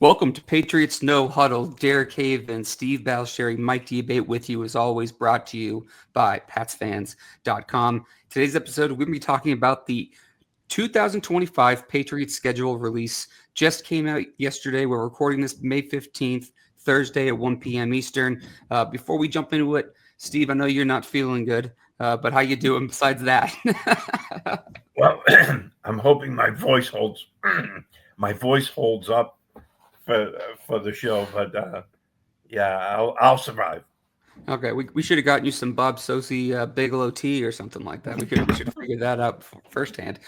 Welcome to Patriots No Huddle. Derek Cave and Steve Balsherry, Mike Debate with you, as always, brought to you by PatsFans.com. Today's episode, we're going to be talking about the 2025 Patriots schedule release. Just came out yesterday. We're recording this May 15th, Thursday at 1 p.m. Eastern. Before we jump into it, Steve, I know you're not feeling good, but how you doing besides that? Well, I'm hoping my voice holds up for the show, but yeah, I'll survive. Okay, we should have gotten you some Bob Sosi Bigelow tea or something like that. We should have figured that out firsthand.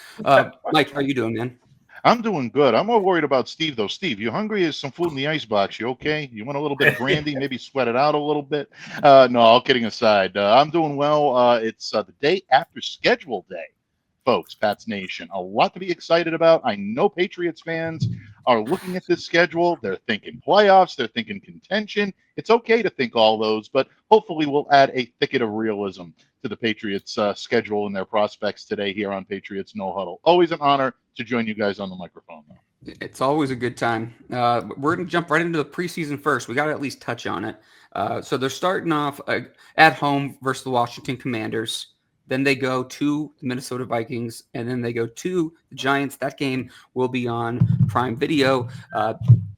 Mike, how you doing, man? I'm doing good. I'm more worried about Steve, though. Steve, you hungry? Is some food in the icebox? You okay? You want a little bit of brandy? Maybe sweat it out a little bit? No, all kidding aside. I'm doing well. It's the day after schedule day, folks, Pats Nation. A lot to be excited about. I know Patriots fans are looking at this schedule. They're thinking playoffs. They're thinking contention. It's okay to think all those, but hopefully we'll add a thicket of realism to the Patriots schedule and their prospects today here on Patriots No Huddle. Always an honor to join you guys on the microphone, though. It's always a good time. We're going to jump right into the preseason first. We got to at least touch on it. So they're starting off at home versus the Washington Commanders. Then they go to the Minnesota Vikings, and then they go to the Giants. That game will be on Prime Video.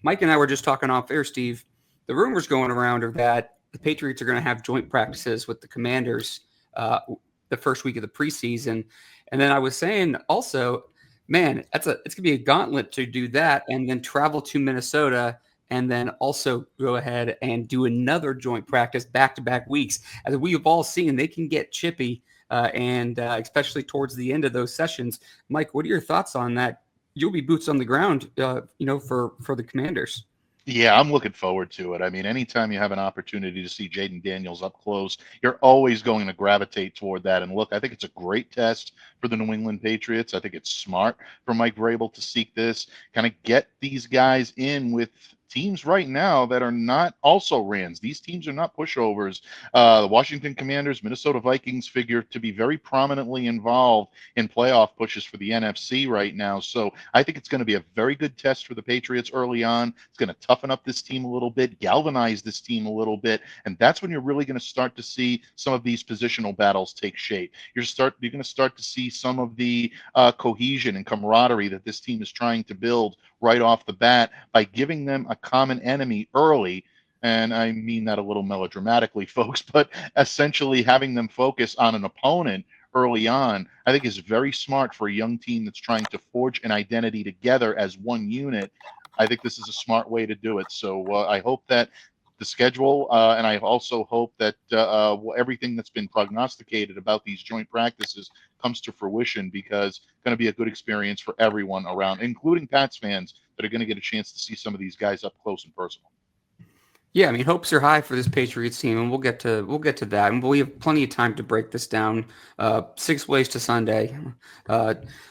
Mike and I were just talking off air, Steve. The rumors going around are that the Patriots are going to have joint practices with the Commanders the first week of the preseason. And then I was saying also, man, it's going to be a gauntlet to do that and then travel to Minnesota and then also go ahead and do another joint practice back-to-back weeks. As we have all seen, they can get chippy, and especially towards the end of those sessions. Mike, what are your thoughts on that? You'll be boots on the ground, for the Commanders. Yeah, I'm looking forward to it. I mean, anytime you have an opportunity to see Jaden Daniels up close, you're always going to gravitate toward that. And look, I think it's a great test for the New England Patriots. I think it's smart for Mike Vrabel to seek this, kind of get these guys in with teams right now that are not also Rams. These teams are not pushovers. The Washington Commanders, Minnesota Vikings figure to be very prominently involved in playoff pushes for the NFC right now. So I think it's going to be a very good test for the Patriots early on. It's going to toughen up this team a little bit, galvanize this team a little bit, and that's when you're really going to start to see some of these positional battles take shape. You're going to start to see some of the cohesion and camaraderie that this team is trying to build right off the bat by giving them a common enemy early. And I mean that a little melodramatically, folks, but essentially having them focus on an opponent early on, I think is very smart for a young team that's trying to forge an identity together as one unit. I think this is a smart way to do it. So I hope that the schedule, and I also hope that everything that's been prognosticated about these joint practices comes to fruition, because it's going to be a good experience for everyone around, including Pats fans that are going to get a chance to see some of these guys up close and personal. Yeah, I mean, hopes are high for this Patriots team, and we'll get to that, and we have plenty of time to break this down. 6 ways to Sunday,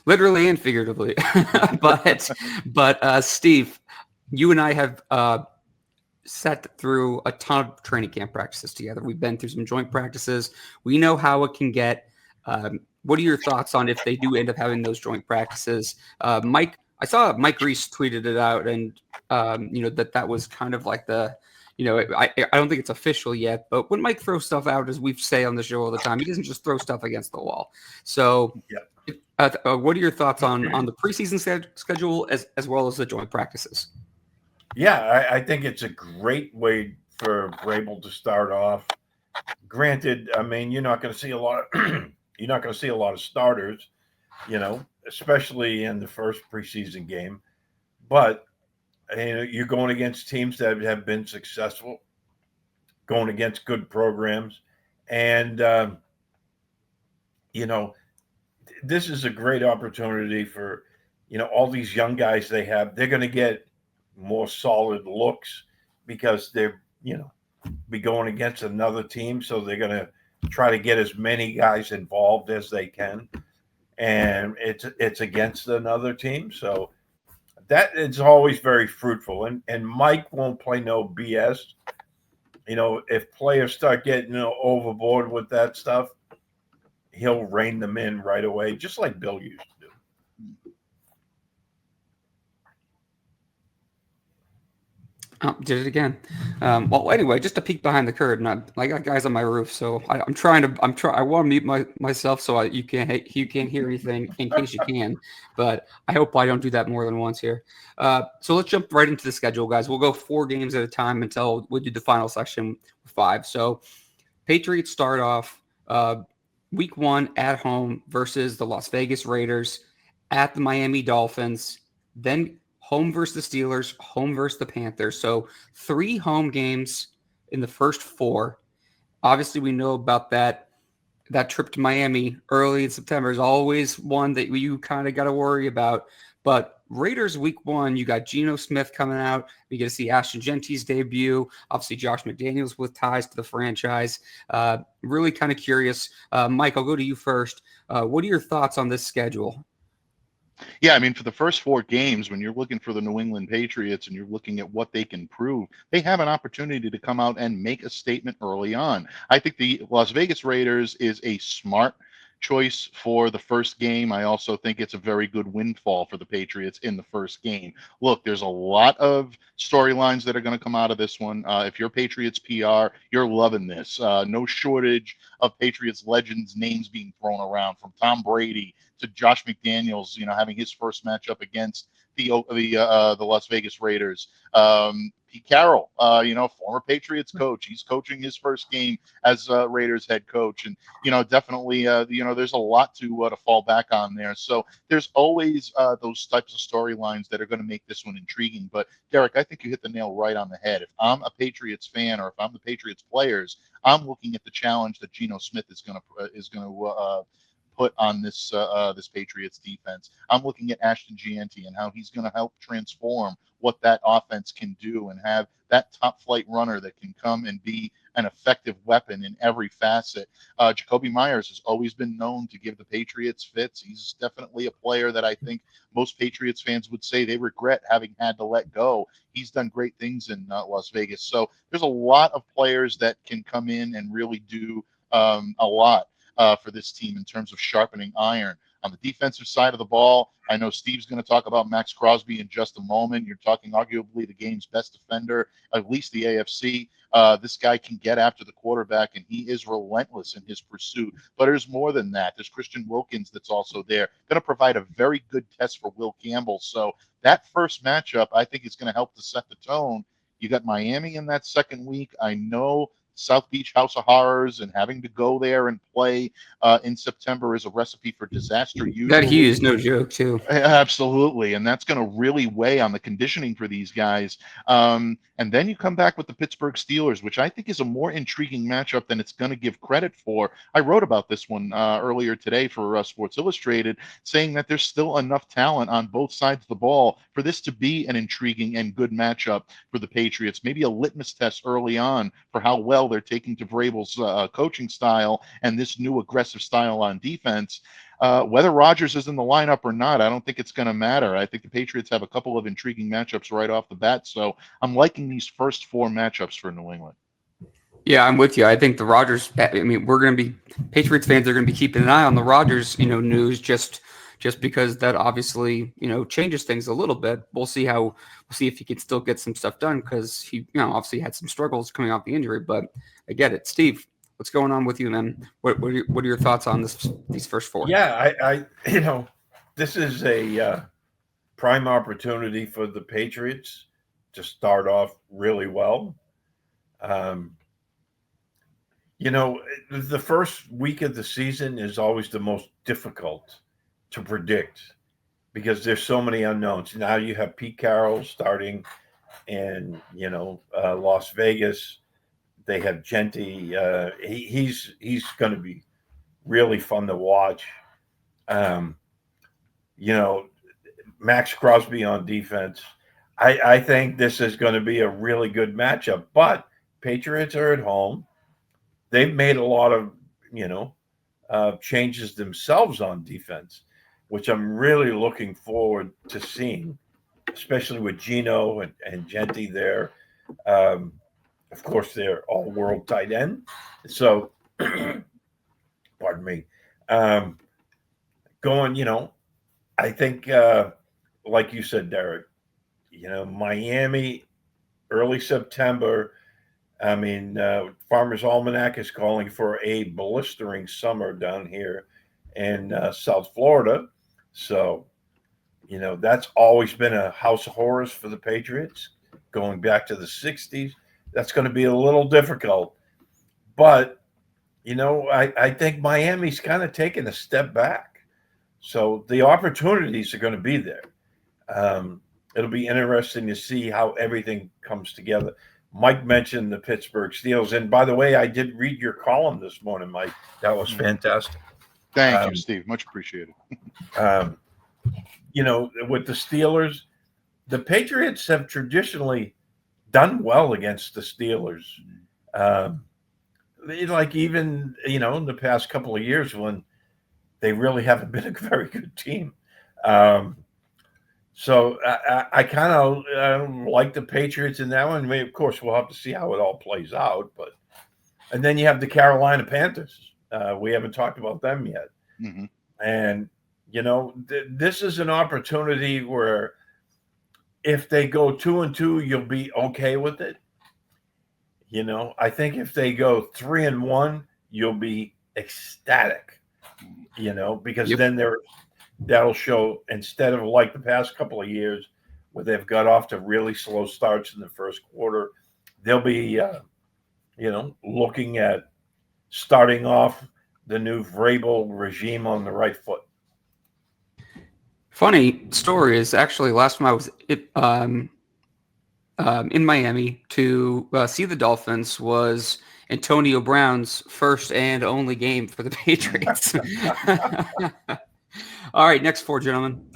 literally and figuratively. but Steve, you and I have sat through a ton of training camp practices together. We've been through some joint practices. We know how it can get. What are your thoughts on if they do end up having those joint practices? Mike, I saw Mike Reese tweeted it out, and that was kind of like the. I don't think it's official yet, but when Mike throws stuff out, as we say on the show all the time, he doesn't just throw stuff against the wall. So, what are your thoughts on the preseason schedule as well as the joint practices? Yeah, I think it's a great way for Vrabel to start off. Granted, I mean, you're not going to see a lot of starters, especially in the first preseason game, but you're going against teams that have been successful, going against good programs, and this is a great opportunity for all these young guys they have. They're going to get more solid looks because they're be going against another team, so they're going to try to get as many guys involved as they can, and it's against another team, so that is always very fruitful. And Mike won't play no BS. If players start getting overboard with that stuff, he'll rein them in right away, just like Bill used to do. Oh, did it again. Well, anyway, just a peek behind the curtain. I got guys on my roof, so I'm trying to. I want to mute myself so you can't hear anything in case you can. But I hope I don't do that more than once here. So let's jump right into the schedule, guys. We'll go 4 games at a time until we do the final section 5. So Patriots start off week 1 at home versus the Las Vegas Raiders, at the Miami Dolphins, then home versus the Steelers, home versus the Panthers. So 3 home games in the first 4. Obviously, we know about that trip to Miami early in September is always one that you kind of got to worry about. But Raiders week 1, you got Geno Smith coming out. We get to see Ashton Genty's debut. Obviously, Josh McDaniels with ties to the franchise. Really kind of curious. Mike, I'll go to you first. What are your thoughts on this schedule? Yeah, I mean, for the first 4 games, when you're looking for the New England Patriots and you're looking at what they can prove, they have an opportunity to come out and make a statement early on. I think the Las Vegas Raiders is a smart choice for the first game. I also think it's a very good windfall for the Patriots in the first game. Look, there's a lot of storylines that are going to come out of this one. If you're Patriots PR, you're loving this. No shortage of Patriots legends' names being thrown around, from Tom Brady to Josh McDaniels, having his first matchup against the Las Vegas Raiders. Pete Carroll, former Patriots coach, he's coaching his first game as Raiders head coach, and definitely, there's a lot to fall back on there. So there's always those types of storylines that are going to make this one intriguing. But Derek, I think you hit the nail right on the head. If I'm a Patriots fan, or if I'm the Patriots players, I'm looking at the challenge that Geno Smith is going to put on this Patriots defense. I'm looking at Ashton Genty and how he's going to help transform what that offense can do, and have that top flight runner that can come and be an effective weapon in every facet. Jacoby Myers has always been known to give the Patriots fits. He's definitely a player that I think most Patriots fans would say they regret having had to let go. He's done great things in Las Vegas. So there's a lot of players that can come in and really do a lot for this team in terms of sharpening iron. On the defensive side of the ball, I know Steve's going to talk about Max Crosby in just a moment. You're talking arguably the game's best defender, at least the AFC. This guy can get after the quarterback, and he is relentless in his pursuit. But there's more than that. There's Christian Wilkins that's also there, going to provide a very good test for Will Campbell. So that first matchup, I think, is going to help to set the tone. You got Miami in that second week. I know South Beach House of Horrors, and having to go there and play in September is a recipe for disaster. That Usually, Hugh is no joke, too. absolutely, and that's going to really weigh on the conditioning for these guys. And then you come back with the Pittsburgh Steelers, which I think is a more intriguing matchup than it's going to give credit for. I wrote about this one earlier today for Sports Illustrated, saying that there's still enough talent on both sides of the ball for this to be an intriguing and good matchup for the Patriots. Maybe a litmus test early on for how well they're taking to Vrabel's coaching style and this new aggressive style on defense. Whether Rodgers is in the lineup or not, I don't think it's going to matter. I think the Patriots have a couple of intriguing matchups right off the bat, so I'm liking these first 4 matchups for New England. Yeah, I'm with you. I think the Rodgers. I mean, we're going to be Patriots fans are going to be keeping an eye on the Rodgers, news just because that obviously changes things a little bit. We'll see if he can still get some stuff done, because he obviously had some struggles coming off the injury. But I get it, Steve. What's going on with you, man? What are your thoughts on these first 4? Yeah, I this is a prime opportunity for the Patriots to start off really well. The first week of the season is always the most difficult to predict because there's so many unknowns. Now you have Pete Carroll starting in, Las Vegas. They have Genty. He's going to be really fun to watch. Max Crosby on defense. I think this is going to be a really good matchup. But Patriots are at home. They've made a lot of, changes themselves on defense, which I'm really looking forward to seeing, especially with Geno and Genty there. Of course, they're all-world tight end. So, pardon me. I think, like you said, Derek, Miami early September. I mean, Farmer's Almanac is calling for a blistering summer down here in South Florida. So, that's always been a house of horrors for the Patriots going back to the 60s. That's going to be a little difficult. But, I think Miami's kind of taken a step back. So the opportunities are going to be there. It'll be interesting to see how everything comes together. Mike mentioned the Pittsburgh Steelers. And by the way, I did read your column this morning, Mike. That was fantastic. Thank you, Steve. Much appreciated. With the Steelers, the Patriots have traditionally done well against the Steelers. Like even, in the past couple of years when they really haven't been a very good team. So I kind of like the Patriots in that one. I mean, of course, we'll have to see how it all plays out. And then you have the Carolina Panthers. We haven't talked about them yet. Mm-hmm. And, this is an opportunity where if they go 2-2, you'll be okay with it. I think if they go 3-1, you'll be ecstatic, because then that'll show, instead of like the past couple of years where they've got off to really slow starts in the first quarter, they'll be, looking at starting off the new Vrabel regime on the right foot. Funny story is actually last time I was in Miami to see the Dolphins was Antonio Brown's first and only game for the Patriots. All right, next four, gentlemen.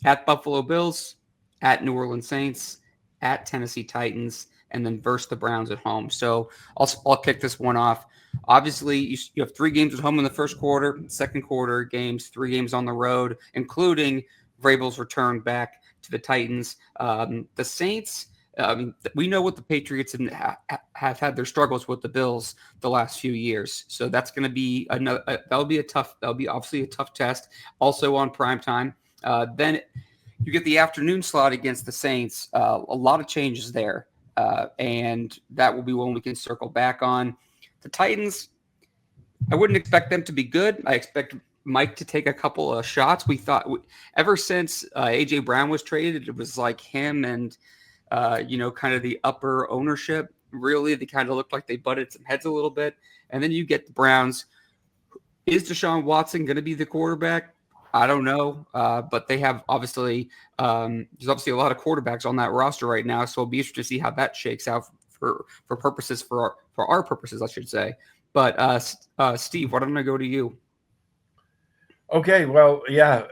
At Buffalo Bills, at New Orleans Saints, at Tennessee Titans, and then versus the Browns at home. So I'll kick this one off. Obviously, you have 3 games at home in the first quarter, second quarter games, 3 games on the road, including Vrabel's return back to the Titans. The Saints, we know what the Patriots have had their struggles with the Bills the last few years. So that's going to be that'll be obviously a tough test. Also on prime time. Then you get the afternoon slot against the Saints. A lot of changes there. And that will be one we can circle back on. The Titans, I wouldn't expect them to be good. I expect Mike to take a couple of shots. We thought ever since A.J. Brown was traded, it was like him and, kind of the upper ownership. Really, they kind of looked like they butted some heads a little bit. And then you get the Browns. Is Deshaun Watson going to be the quarterback? I don't know. But they have obviously there's obviously a lot of quarterbacks on that roster right now. So it'll be interesting to see how that shakes out for purposes for our purposes, I should say. But Steve, why don't I go to you? Okay, well, yeah,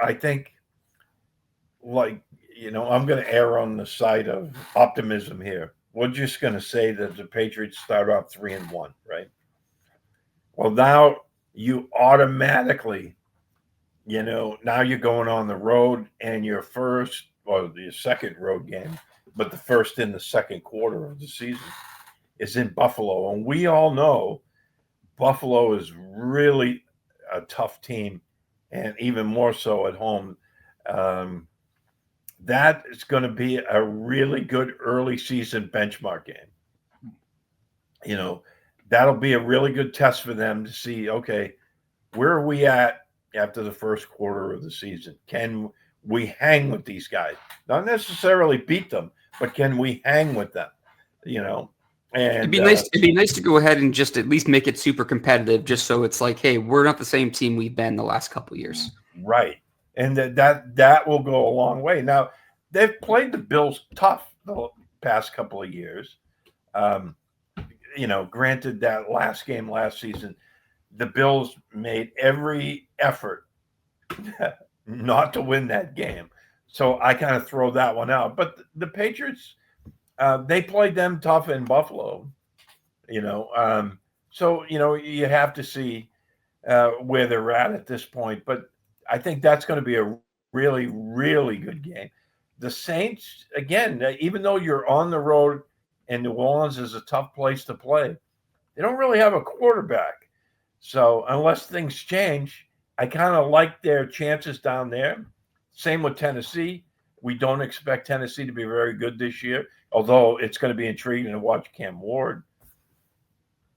I think I'm going to err on the side of optimism here. We're just going to say that the Patriots start off 3-1, right? Well, now you automatically, now you're going on the road and your second road game, but the first in the second quarter of the season is in Buffalo. And we all know Buffalo is really a tough team, and even more so at home. That is going to be a really good early season benchmark game. That'll be a really good test for them to see, okay, where are we at after the first quarter of the season? Can we hang with these guys? Not necessarily beat them, but can we hang with them? And it'd be nice to go ahead and just at least make it super competitive, just so it's like, hey, we're not the same team we've been the last couple of years. Right. And that will go a long way. Now, they've played the Bills tough the past couple of years. Granted that last game last season, the Bills made every effort not to win that game. So I kind of throw that one out. But the Patriots, they played them tough in Buffalo, so, you have to see where they're at this point. But I think that's going to be a really, really good game. The Saints, again, even though you're on the road and New Orleans is a tough place to play, they don't really have a quarterback. So unless things change, I kind of like their chances down there. Same with Tennessee. We don't expect Tennessee to be very good this year, although it's going to be intriguing to watch Cam Ward.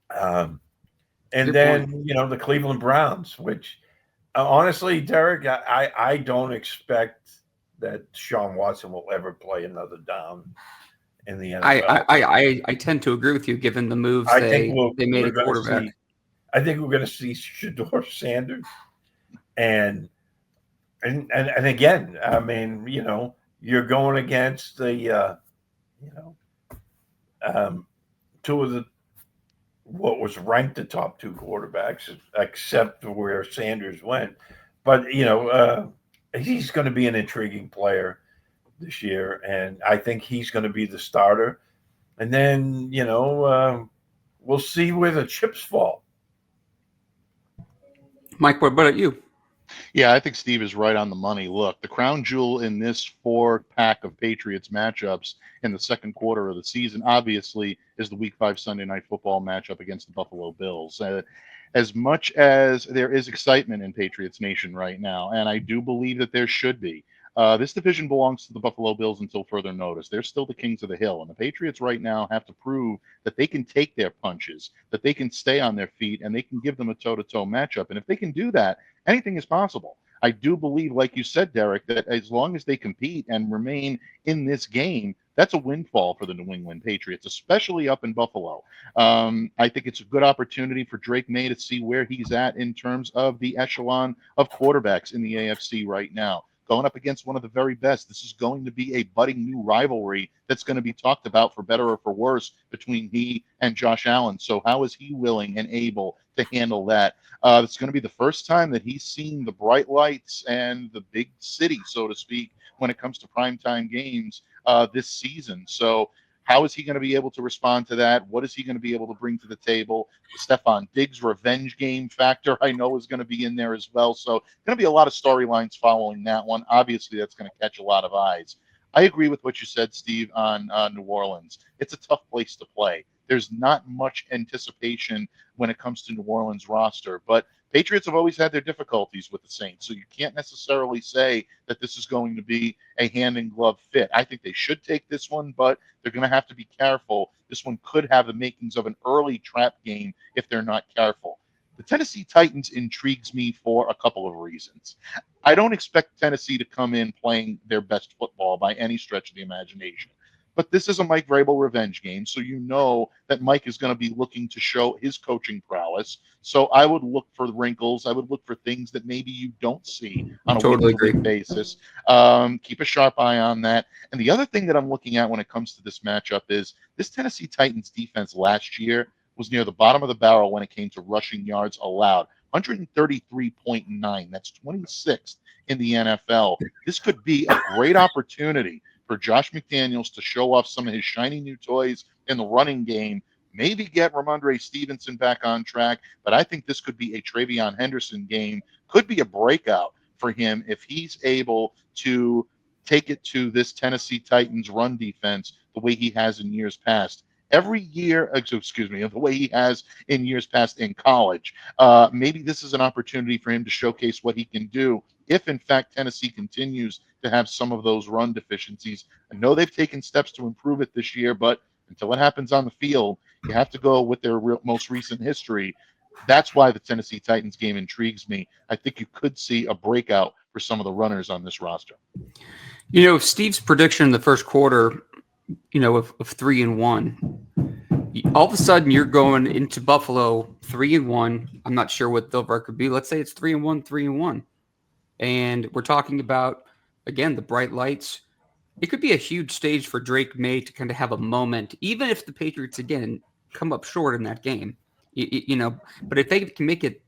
And Good then, point. the Cleveland Browns, which honestly, Derek, I don't expect that Sean Watson will ever play another down in the NFL. I tend to agree with you, given the moves I think they made we're at going to quarterback. see. I think we're going to see Shador Sanders, and again, I mean, you're going against the, two of the what was ranked the top two quarterbacks, except where Sanders went. But he's going to be an intriguing player this year, and I think he's going to be the starter. And then we'll see where the chips fall. Mike, what about you? Yeah, I think Steve is right on the money. Look, the crown jewel in this 4-pack of Patriots matchups in the second quarter of the season, obviously, is the Week 5 Sunday Night Football matchup against the Buffalo Bills. As much as there is excitement in Patriots Nation right now, and I do believe that there should be, this division belongs to the Buffalo Bills until further notice. They're still the kings of the hill, and the Patriots right now have to prove that they can take their punches, that they can stay on their feet, and they can give them a toe-to-toe matchup. And if they can do that, anything is possible. I do believe, like you said, Derek, that as long as they compete and remain in this game, that's a windfall for the New England Patriots, especially up in Buffalo. I think it's a good opportunity for Drake May to see where he's at in terms of the echelon of quarterbacks in the AFC right now. Going up against one of the very best, this is going to be a budding new rivalry that's going to be talked about for better or for worse between he and Josh Allen. So how is he willing and able to handle that? It's going to be the first time that he's seen the bright lights and the big city, so to speak, when it comes to primetime games this season. So how is he going to be able to respond to that? What is he going to be able to bring to the table? The Stephon Diggs revenge game factor, I know, is going to be in there as well. So going to be a lot of storylines following that one. Obviously, that's going to catch a lot of eyes. I agree with what you said, Steve, on New Orleans. It's a tough place to play. There's not much anticipation when it comes to New Orleans roster, but Patriots have always had their difficulties with the Saints, so you can't necessarily say that this is going to be a hand-in-glove fit. I think they should take this one, but they're going to have to be careful. This one could have the makings of an early trap game if they're not careful. The Tennessee Titans intrigues me for a couple of reasons. I don't expect Tennessee to come in playing their best football by any stretch of the imagination. But this is a Mike Vrabel revenge game, so you know that Mike is going to be looking to show his coaching prowess. So I would look for wrinkles. I would look for things that maybe you don't see on a week-to-week basis. Keep a sharp eye on that. And the other thing that I'm looking at when it comes to this matchup is this Tennessee Titans defense last year was near the bottom of the barrel when it came to rushing yards allowed. 133.9. That's 26th in the NFL. This could be a great opportunity for Josh McDaniels to show off some of his shiny new toys in the running game, maybe get Ramondre Stevenson back on track. But I think this could be a Travion Henderson game, could be a breakout for him if he's able to take it to this Tennessee Titans run defense the way he has in years past. Every year, the way he has in years past in college. Maybe this is an opportunity for him to showcase what he can do if, in fact, Tennessee continues to have some of those run deficiencies. I know they've taken steps to improve it this year, but until it happens on the field, you have to go with their most recent history. That's why the Tennessee Titans game intrigues me. I think you could see a breakout for some of the runners on this roster. Steve's prediction in the first quarter, of 3-1. All of a sudden, you're going into Buffalo 3-1. I'm not sure what the record could be. Let's say it's 3-1, 3-1. And we're talking about, again, the bright lights. It could be a huge stage for Drake May to kind of have a moment, even if the Patriots, again, come up short in that game. But if they can make it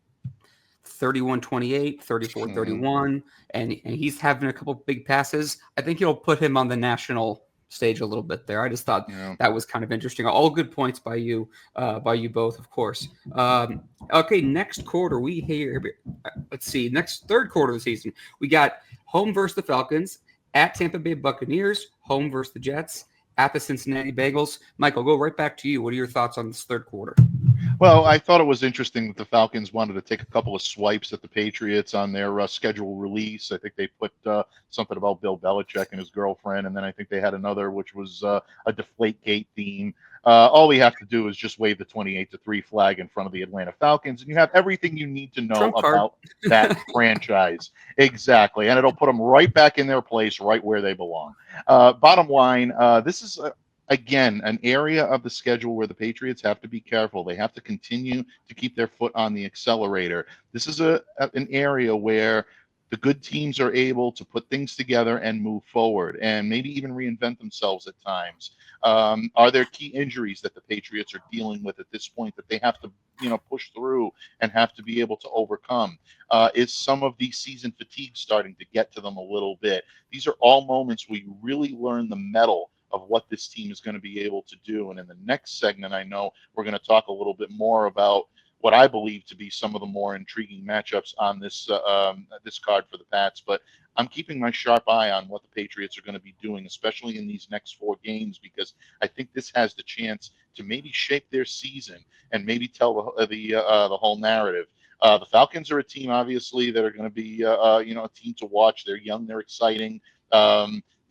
31-28, 34-31, and he's having a couple big passes, I think it'll put him on the national stage a little bit there. I just thought that was kind of interesting. All good points by you both, of course. Okay, next quarter next third quarter of the season, we got home versus the Falcons, at Tampa Bay Buccaneers, home versus the Jets, at the Cincinnati Bengals. Mike, I'll go right back to you. What are your thoughts on this third quarter? Well, I thought it was interesting that the Falcons wanted to take a couple of swipes at the Patriots on their schedule release. I think they put something about Bill Belichick and his girlfriend, and then I think they had another which was a Deflategate theme. All we have to do is just wave the 28-3 flag in front of the Atlanta Falcons, and you have everything you need to know Trump card. about that franchise. Exactly, and it'll put them right back in their place, right where they belong. Bottom line, this is again, an area of the schedule where the Patriots have to be careful. They have to continue to keep their foot on the accelerator. This is an area where the good teams are able to put things together and move forward and maybe even reinvent themselves at times. Are there key injuries that the Patriots are dealing with at this point that they have to, push through and have to be able to overcome? Is some of the season fatigue starting to get to them a little bit? These are all moments where you really learn the mettle of what this team is going to be able to do. And in the next segment, I know we're going to talk a little bit more about what I believe to be some of the more intriguing matchups on this this card for the Pats. But I'm keeping my sharp eye on what the Patriots are going to be doing, especially in these next 4 games, because I think this has the chance to maybe shape their season and maybe tell the whole narrative. The Falcons are a team, obviously, that are going to be a team to watch. They're young, they're exciting.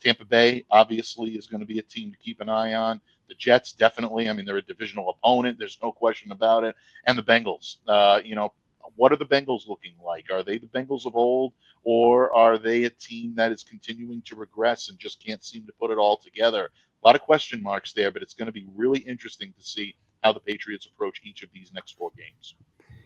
Tampa Bay, obviously, is going to be a team to keep an eye on. The Jets, definitely. I mean, they're a divisional opponent. There's no question about it. And the Bengals, what are the Bengals looking like? Are they the Bengals of old, or are they a team that is continuing to regress and just can't seem to put it all together? A lot of question marks there, but it's going to be really interesting to see how the Patriots approach each of these next 4 games.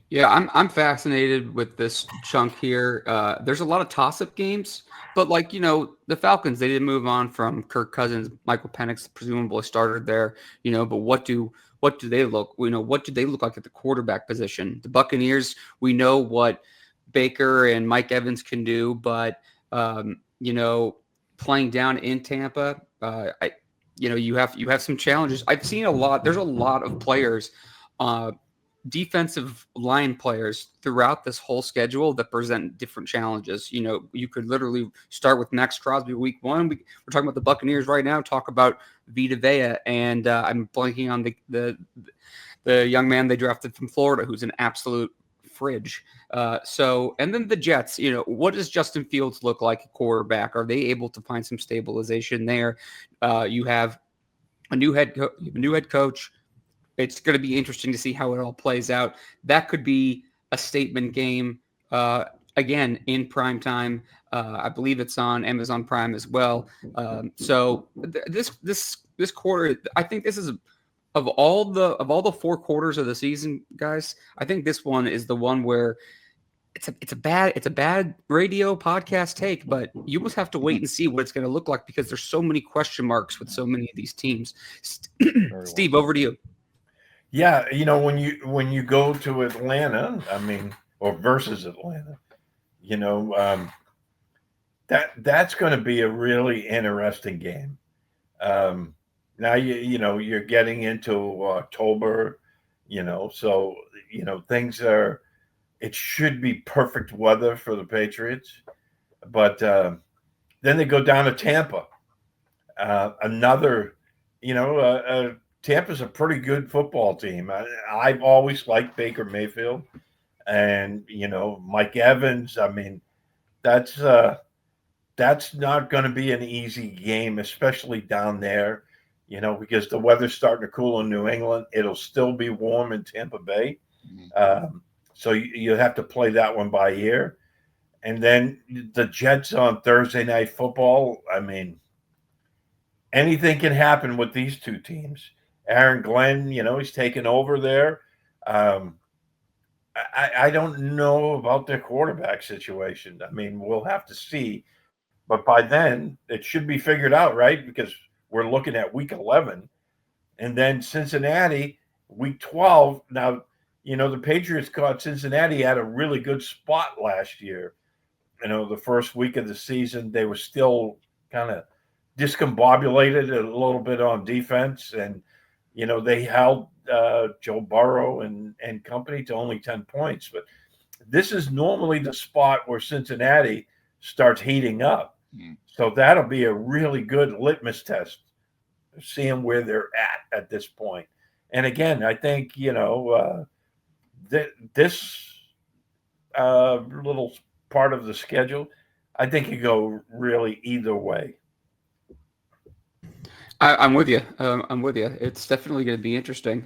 Yeah, I'm fascinated with this chunk here. There's a lot of toss-up games, but the Falcons, they didn't move on from Kirk Cousins. Michael Penix presumably started there, but what do they look? What do they look like at the quarterback position? The Buccaneers, we know what Baker and Mike Evans can do, but playing down in Tampa, you have some challenges. I've seen a lot. There's a lot of players. Defensive line players throughout this whole schedule that present different challenges. You could literally start with Max Crosby week 1. We're talking about the Buccaneers right now. Talk about Vita Vea, and I'm blanking on the young man they drafted from Florida who's an absolute fridge. And then the Jets. What does Justin Fields look like at quarterback? Are they able to find some stabilization there? You have a new head coach. It's going to be interesting to see how it all plays out. That could be a statement game, again, in prime time. I believe it's on Amazon Prime as well. This quarter, I think this is of all the 4 quarters of the season, guys. I think this one is the one where it's a bad radio podcast take, but you must have to wait and see what it's going to look like because there's so many question marks with so many of these teams. Steve, over to you. Yeah, when you go to Atlanta, or versus Atlanta, that's going to be a really interesting game. Now you're getting into October, so things are. It should be perfect weather for the Patriots, but then they go down to Tampa. Tampa's a pretty good football team. I've always liked Baker Mayfield, and Mike Evans. That's not going to be an easy game, especially down there. Because the weather's starting to cool in New England. It'll still be warm in Tampa Bay, so you have to play that one by ear. And then the Jets on Thursday Night Football. Anything can happen with these 2 teams. Aaron Glenn, he's taken over there. I don't know about their quarterback situation. We'll have to see. But by then, it should be figured out, right? Because we're looking at week 11. And then Cincinnati, week 12. Now, the Patriots caught Cincinnati at a really good spot last year. The first week of the season, they were still kind of discombobulated a little bit on defense, and they held Joe Burrow and company to only 10 points. But this is normally the spot where Cincinnati starts heating up, so that'll be a really good litmus test, seeing where they're at this point. And again, I think this little part of the schedule, I think you go really either way. I'm with you. I'm with you. It's definitely going to be interesting.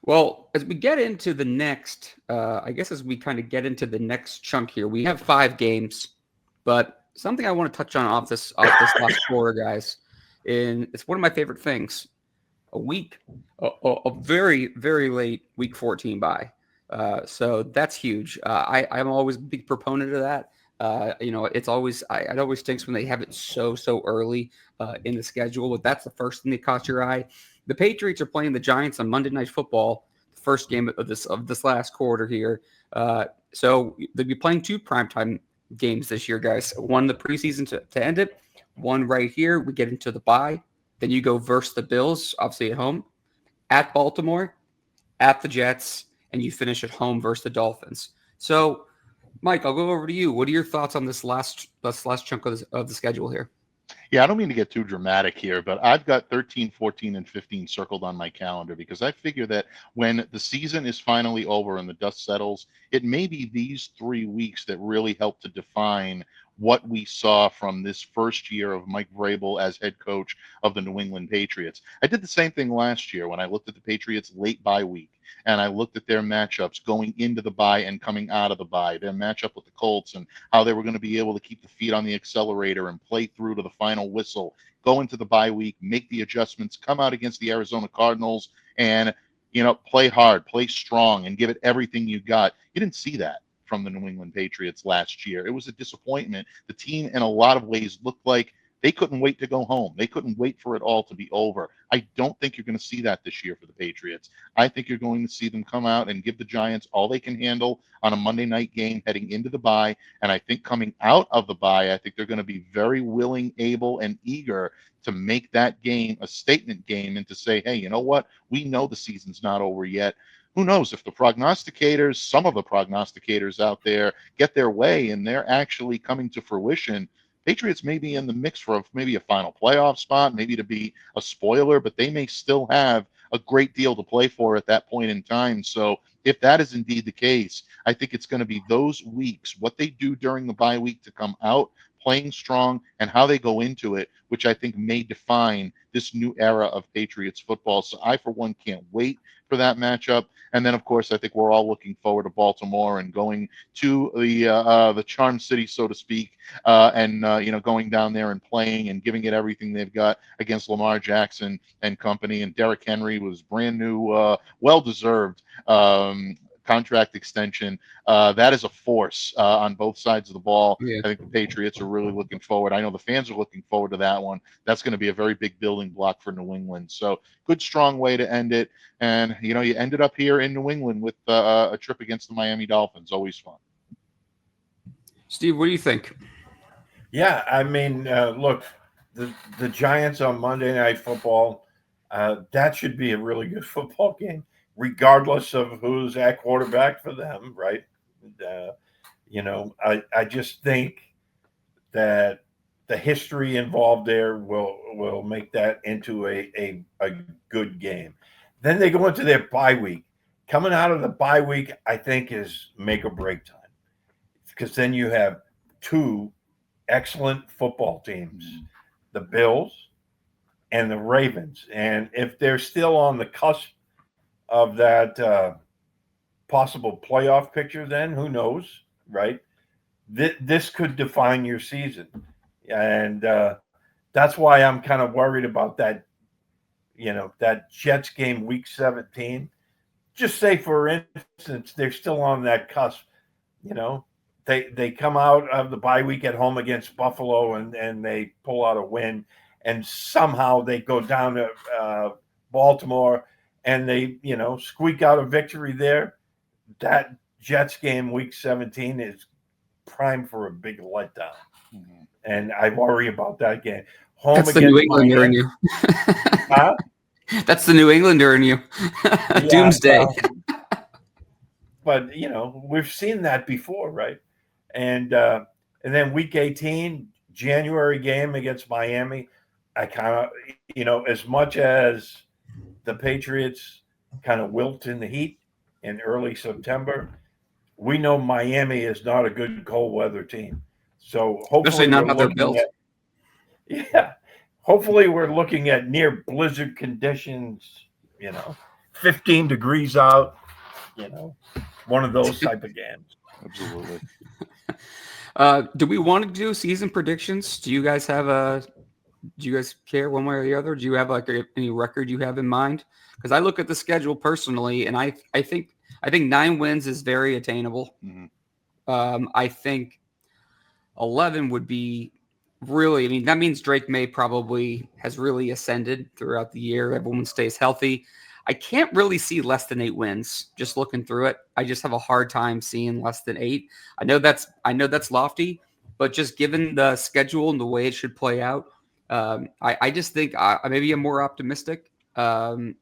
Well, as we get into the next, I guess as we kind of get into the next chunk here, we have 5 games, but something I want to touch on off this last quarter, guys, and it's one of my favorite things. A very, very late week 14 bye. So that's huge. I'm always a big proponent of that. It's always, it always stinks when they have it so early in the schedule, but that's the first thing that caught your eye. The Patriots are playing the Giants on Monday Night Football, the first game of this last quarter here. So they'll be playing 2 primetime games this year, guys. One the preseason to end it, one right here. We get into the bye. Then you go versus the Bills, obviously at home, at Baltimore, at the Jets, and you finish at home versus the Dolphins. So, Mike, I'll go over to you. What are your thoughts on this last chunk of the schedule here? Yeah, I don't mean to get too dramatic here, but I've got 13, 14, and 15 circled on my calendar because I figure that when the season is finally over and the dust settles, it may be these 3 weeks that really help to define what we saw from this first year of Mike Vrabel as head coach of the New England Patriots. I did the same thing last year when I looked at the Patriots late bye week and I looked at their matchups going into the bye and coming out of the bye, their matchup with the Colts and how they were going to be able to keep the feet on the accelerator and play through to the final whistle, go into the bye week, make the adjustments, come out against the Arizona Cardinals and, play hard, play strong and give it everything you got. You didn't see that from the New England Patriots last year. It was a disappointment. The team in a lot of ways looked like they couldn't wait to go home. They couldn't wait for it all to be over. I don't think you're going to see that this year for the Patriots. I think you're going to see them come out and give the Giants all they can handle on a Monday night game heading into the bye. And I think coming out of the bye, I think they're going to be very willing, able, and eager to make that game a statement game and to say, hey, you know what? We know the season's not over yet. Who knows if some of the prognosticators out there get their way and they're actually coming to fruition. Patriots may be in the mix for maybe a final playoff spot, maybe to be a spoiler, but they may still have a great deal to play for at that point in time. So if that is indeed the case, I think it's going to be those weeks, what they do during the bye week to come out playing strong and how they go into it, which I think may define this new era of Patriots football. So I, for one, can't wait for that matchup. And then, of course, I think we're all looking forward to Baltimore and going to the Charm City, so to speak, and going down there and playing and giving it everything they've got against Lamar Jackson and company. And Derrick Henry was brand new, well-deserved contract extension. That is a force on both sides of the ball. Yeah. I think the Patriots are really looking forward. I know the fans are looking forward to that one. That's going to be a very big building block for New England. So good, strong way to end it. And, you ended up here in New England with a trip against the Miami Dolphins. Always fun. Steve, what do you think? Yeah, I mean, look, the Giants on Monday Night Football, that should be a really good football game, regardless of who's at quarterback for them, right? I just think that the history involved there will make that into a good game. Then they go into their bye week. Coming out of the bye week, I think, is make or break time, because then you have 2 excellent football teams, the Bills and the Ravens. And if they're still on the cusp of that possible playoff picture, then who knows, right? This could define your season. And that's why I'm kind of worried about that, that Jets game week 17. Just say, for instance, they're still on that cusp, They come out of the bye week at home against Buffalo and they pull out a win, and somehow they go down to Baltimore and they squeak out a victory there. That Jets game week 17 is prime for a big letdown, and I worry about that game. Home That's the New Englander in you. Huh? That's the New Englander in you. Doomsday. But we've seen that before, right? And then week 18, January game against Miami. I kind of, as much as the Patriots kind of wilt in the heat, in early September, we know Miami is not a good cold weather team. So Especially hopefully not we're how they're looking built. yeah, hopefully we're looking at near blizzard conditions, 15 degrees out, one of those type of games. Absolutely. Do we want to do season predictions? Do you guys care one way or the other? Do you have like any record you have in mind? Because I look at the schedule personally, and I think 9 wins is very attainable. Mm-hmm. I think 11 would be really. I mean, that means Drake May probably has really ascended throughout the year. Everyone stays healthy. I can't really see less than 8 wins. Just looking through it, I just have a hard time seeing less than 8. I know that's lofty, but just given the schedule and the way it should play out, I just think maybe I'm more optimistic than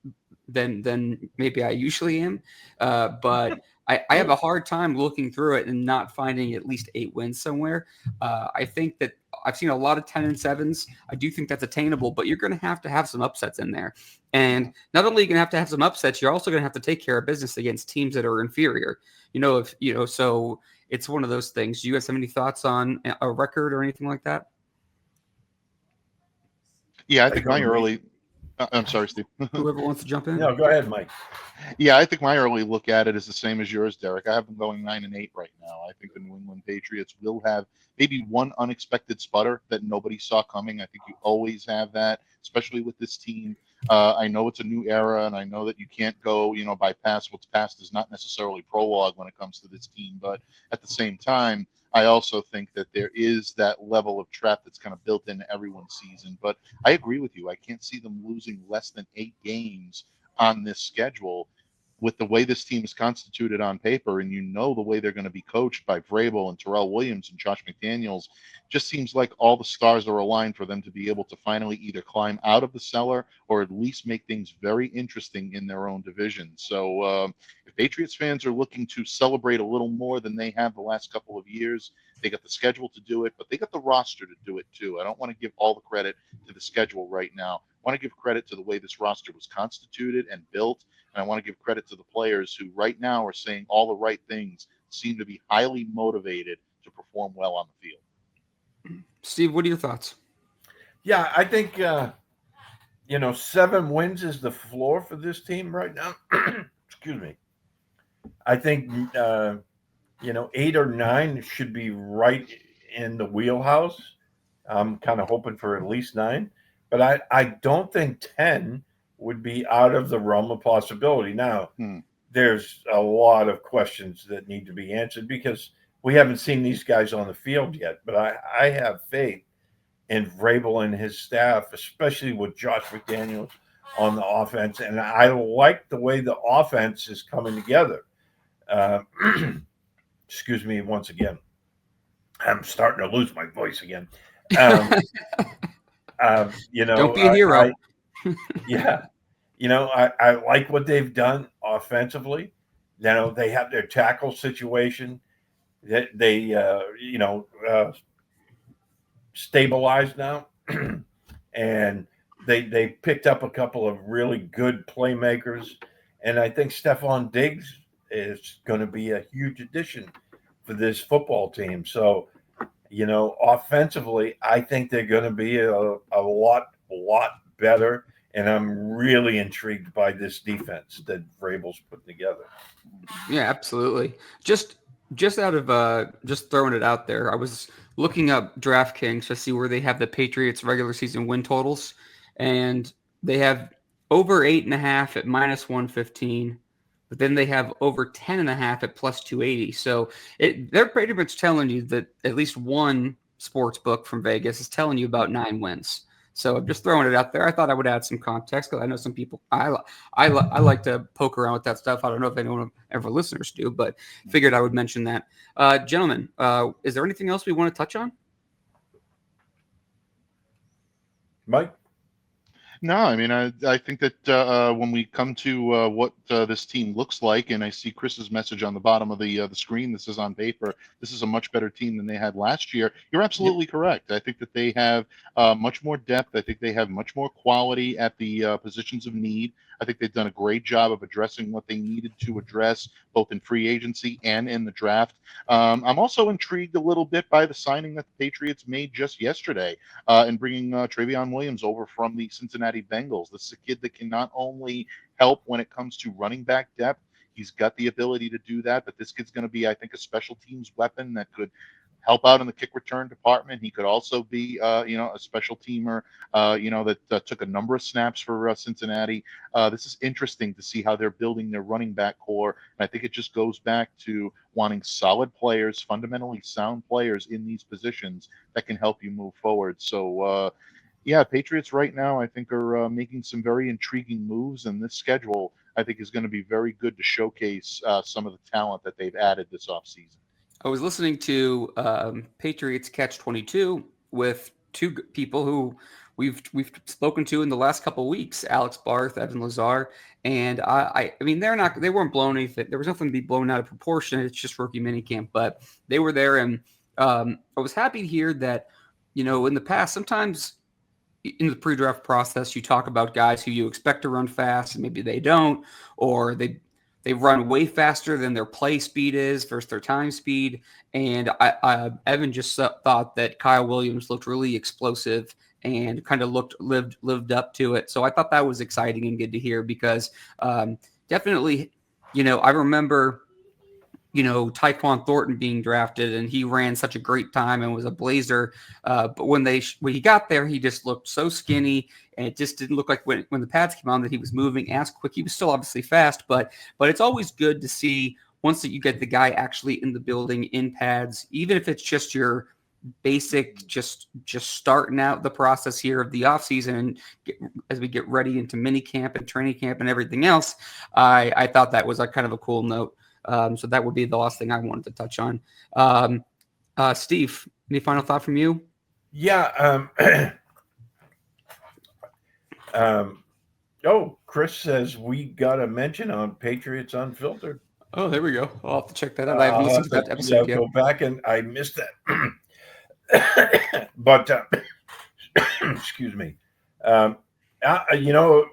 maybe I usually am. But I have a hard time looking through it and not finding at least 8 wins somewhere. I think that I've seen a lot of 10 and 7s. I do think that's attainable, but you're going to have some upsets in there. And not only are you going to have some upsets, you're also going to have to take care of business against teams that are inferior. So it's one of those things. Do you guys have any thoughts on a record or anything like that? Yeah, I think my early. I'm sorry, Steve. Whoever wants to jump in. No, go ahead, Mike. Yeah, I think my early look at it is the same as yours, Derek. I have them going 9-8 right now. I think the New England Patriots will have maybe one unexpected sputter that nobody saw coming. I think you always have that, especially with this team. I know it's a new era, and I know that you can't go, bypass what's past is not necessarily prologue when it comes to this team. But at the same time, I also think that there is that level of trap that's kind of built into everyone's season. But I agree with you. I can't see them losing less than 8 games on this schedule with the way this team is constituted on paper, and the way they're going to be coached by Vrabel and Terrell Williams and Josh McDaniels. Just seems like all the stars are aligned for them to be able to finally either climb out of the cellar or at least make things very interesting in their own division. So if Patriots fans are looking to celebrate a little more than they have the last couple of years, they got the schedule to do it, but they got the roster to do it too. I don't want to give all the credit to the schedule right now. I want to give credit to the way this roster was constituted and built, and I want to give credit to the players who right now are saying all the right things, seem to be highly motivated to perform well on the field. Steve, what are your thoughts? Yeah, I think 7 wins is the floor for this team right now. Excuse me. I think 8 or 9 should be right in the wheelhouse. I'm kind of hoping for at least 9, but I don't think 10 would be out of the realm of possibility. Now, there's a lot of questions that need to be answered because we haven't seen these guys on the field yet, but I have faith in Vrabel and his staff, especially with Josh McDaniels on the offense. And I like the way the offense is coming together. Excuse me once again. I'm starting to lose my voice again. Don't be a hero. I like what they've done offensively. They have their tackle situation that they stabilized now, and they picked up a couple of really good playmakers, and I think Stephon Diggs is going to be a huge addition for this football team. So, offensively, I think they're going to be a lot better, and I'm really intrigued by this defense that Vrabel's putting together. Yeah, absolutely. Just out of just throwing it out there, I was looking up DraftKings to see where they have the Patriots regular season win totals, and they have over 8.5 at -115, but then they have over 10.5 at +280. So they're pretty much telling you that at least one sports book from Vegas is telling you about 9 wins. So I'm just throwing it out there. I thought I would add some context because I know some people. I like to poke around with that stuff. I don't know if anyone of ever listeners do, but figured I would mention that. Gentlemen, is there anything else we want to touch on? Mike? No, I mean, I think that when we come to what this team looks like, and I see Chris's message on the bottom of the screen, this is on paper. This is a much better team than they had last year. You're Yep. absolutely correct. I think that they have much more depth. I think they have much more quality at the positions of need. I think they've done a great job of addressing what they needed to address, both in free agency and in the draft. I'm also intrigued a little bit by the signing that the Patriots made just yesterday and bringing Travion Williams over from the Cincinnati Bengals. This is a kid that can not only help when it comes to running back depth, he's got the ability to do that, but this kid's going to be, I think, a special teams weapon that could help out in the kick return department. He could also be, a special teamer, that took a number of snaps for Cincinnati. This is interesting to see how they're building their running back core. And I think it just goes back to wanting solid players, fundamentally sound players in these positions that can help you move forward. So, Patriots right now, I think, are making some very intriguing moves, and this schedule, I think, is going to be very good to showcase some of the talent that they've added this offseason. I was listening to Patriots Catch 22 with two people who we've spoken to in the last couple of weeks, Alex Barth, Evan Lazar, and I mean they weren't blown anything. There was nothing to be blown out of proportion. It's just rookie minicamp, but they were there, and I was happy to hear that. In the past, sometimes in the pre-draft process, you talk about guys who you expect to run fast, and maybe they don't, or they run way faster than their play speed is versus their time speed. And Evan just thought that Kyle Williams looked really explosive and kind of lived up to it. So I thought that was exciting and good to hear because definitely, I remember Tyquan Thornton being drafted, and he ran such a great time and was a blazer. But when he got there, he just looked so skinny, and it just didn't look like when the pads came on that he was moving as quick. He was still obviously fast, but it's always good to see once that you get the guy actually in the building in pads, even if it's just your basic, just starting out the process here of the offseason and as we get ready into mini camp and training camp and everything else. I thought that was a kind of a cool note. So that would be the last thing I wanted to touch on. Steve, any final thought from you? Yeah. Chris says we got a mention on Patriots Unfiltered. Oh, there we go. I'll have to check that out. I haven't listened to that episode yet. Go back, and I missed that. But excuse me.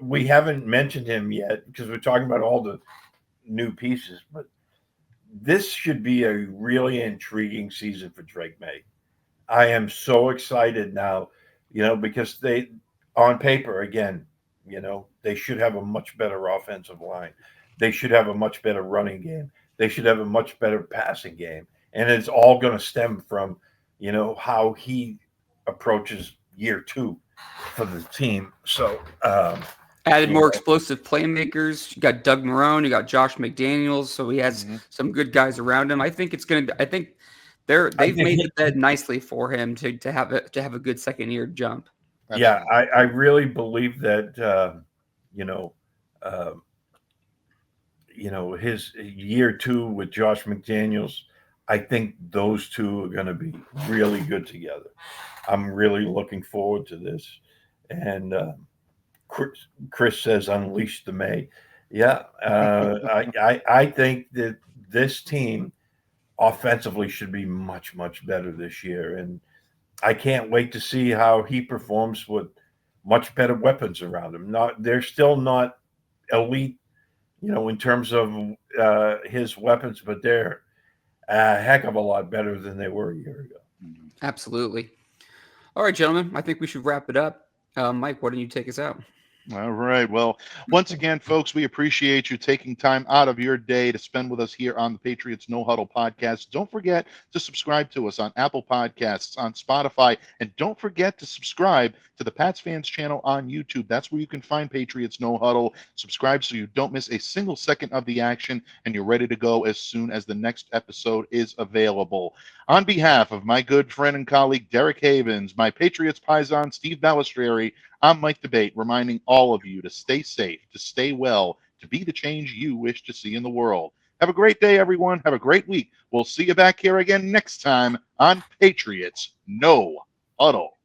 We haven't mentioned him yet because we're talking about all the new pieces, but this should be a really intriguing season for Drake May. I am so excited now, because they, on paper, again, they should have a much better offensive line. They should have a much better running game. They should have a much better passing game. And it's all going to stem from, how he approaches year 2 for the team. So, added more explosive playmakers. You got Doug Marrone, you got Josh McDaniels, so he has some good guys around him. I think it's going to be. I think they've made the bed nicely for him to have a good second year jump. Yeah, I really believe that. His year 2 with Josh McDaniels, I think those two are going to be really good together. I'm really looking forward to this, and. Chris says unleash the May. Yeah, I think that this team offensively should be much, much better this year. And I can't wait to see how he performs with much better weapons around him. They're still not elite, in terms of his weapons, but they're a heck of a lot better than they were a year ago. Absolutely. All right, gentlemen, I think we should wrap it up. Mike, why don't you take us out? All right. Well, once again, folks, we appreciate you taking time out of your day to spend with us here on the Patriots No Huddle podcast. Don't forget to subscribe to us on Apple Podcasts, on Spotify, and don't forget to subscribe to the Pats Fans channel on YouTube. That's where you can find Patriots No Huddle. Subscribe so you don't miss a single second of the action, and you're ready to go as soon as the next episode is available. On behalf of my good friend and colleague, Derek Havens, my Patriots Paisan, Steve Balistrieri, I'm Mike Debate, reminding all of you to stay safe, to stay well, to be the change you wish to see in the world. Have a great day, everyone. Have a great week. We'll see you back here again next time on Patriots No Huddle.